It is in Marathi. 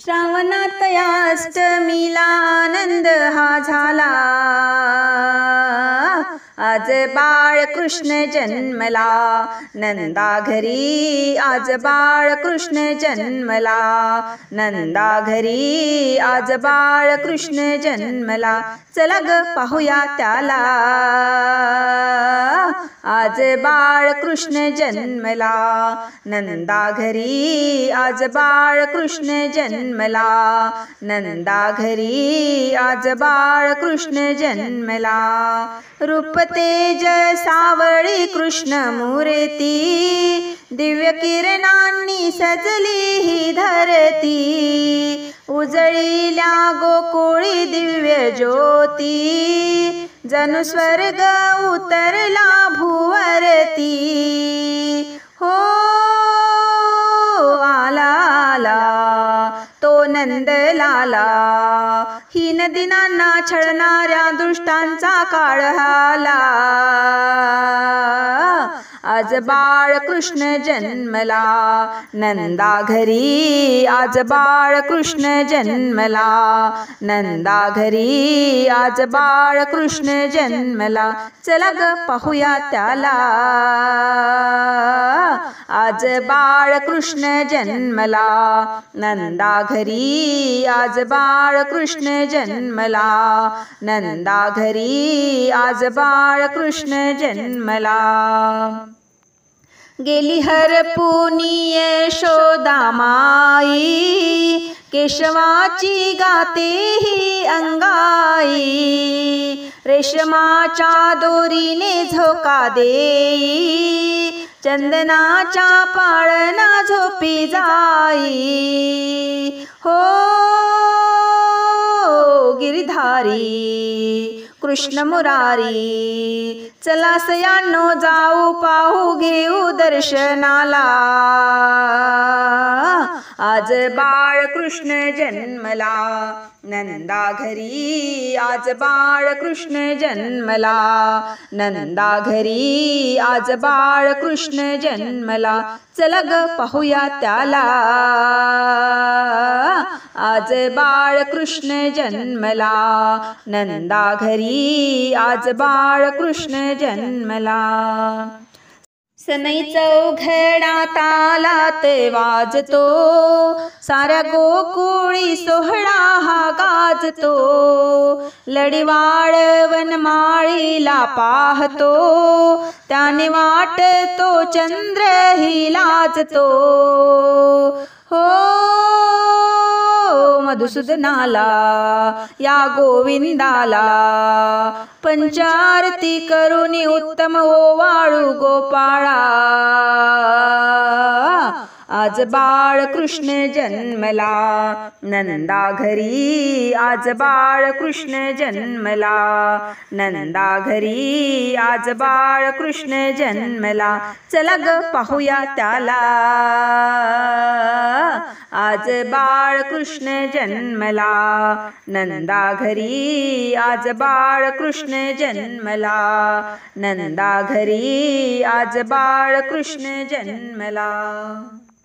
श्रावणात या अष्टमीला आनंद हा झाला, आज बाळ कृष्ण जन्मला नंदा घरी, आज बाळ कृष्ण जन्मला नंदा घरी, आज बाळ कृष्ण जन्मला. चला ग पाहूया त्याला, आज बाळ कृष्ण जन्मला नंदा घरी, आज बाळ कृष्ण जन्मला नंदा घरी, आज बाळ कृष्ण जन्मला. रूप तेज सावळी कृष्ण मूर्ती, दिव्य किरणांनी सजली ही धरती. उजळील्या गोकुळी दिव्य ज्योती, जणू स्वर्ग उतरला भुवरती. हो आला आला तो नंदलाला, हीन दिनांना छळणाऱ्या दुष्टांचा काळ आला. आज बाळ कृष्ण जन्मला नंदा घरी, आज बाळ कृष्ण जन्मला नंदा घरी, आज बाळ कृष्ण जन्मला. चला ग पाहूया त्याला, आज बाळ कृष्ण जन्मला नंदा घरी, आज बाळ कृष्ण जन्मला नंदा घरी, आज बाळ कृष्ण जन्मला. गेली हरपुनी यशोदा माई, केशवाची गाते ही अंगाई. रेशमाच्या दोरीने झोका देई, चंदनाच्या पाळणा झोपी जाई. हो गिरिधारी कृष्ण मुरारी, चला सयानो जाऊ पाहू घेऊ दर्शनाला. आज बाळ कृष्ण जन्मला नंदा घरी, आज बाळ कृष्ण जन्मला नंदा घरी, आज बाळ कृष्ण जन्मला. चला ग पाहूया त्याला, आज बाळ कृष्ण जन्मला नंदा घरी, आज बाळ कृष्ण जन्मला. सनई चौघडा तालात वाजतो, साऱ्या गोकुळी सोहळा हा गाजतो. लढीवाळ वनमाळीला पाहतो, त्याने वाटतो चंद्र ही लाजतो. हो मधुसूदनाला या गोविंदाला, पंचारती करुणी उत्तम ओवाळू गोपाळा. आज बाळ कृष्ण जन्मला नंदा घरी, आज बाळ कृष्ण जन्मला नंदा घरी, आज बाळ कृष्ण जन्मला. चला ग पाहूया त्याला, आज बाळ कृष्ण जन्मला नंदा घरी, आज बाळ कृष्ण जन्मला नंदा घरी, आज बाळ कृष्ण जन्मला.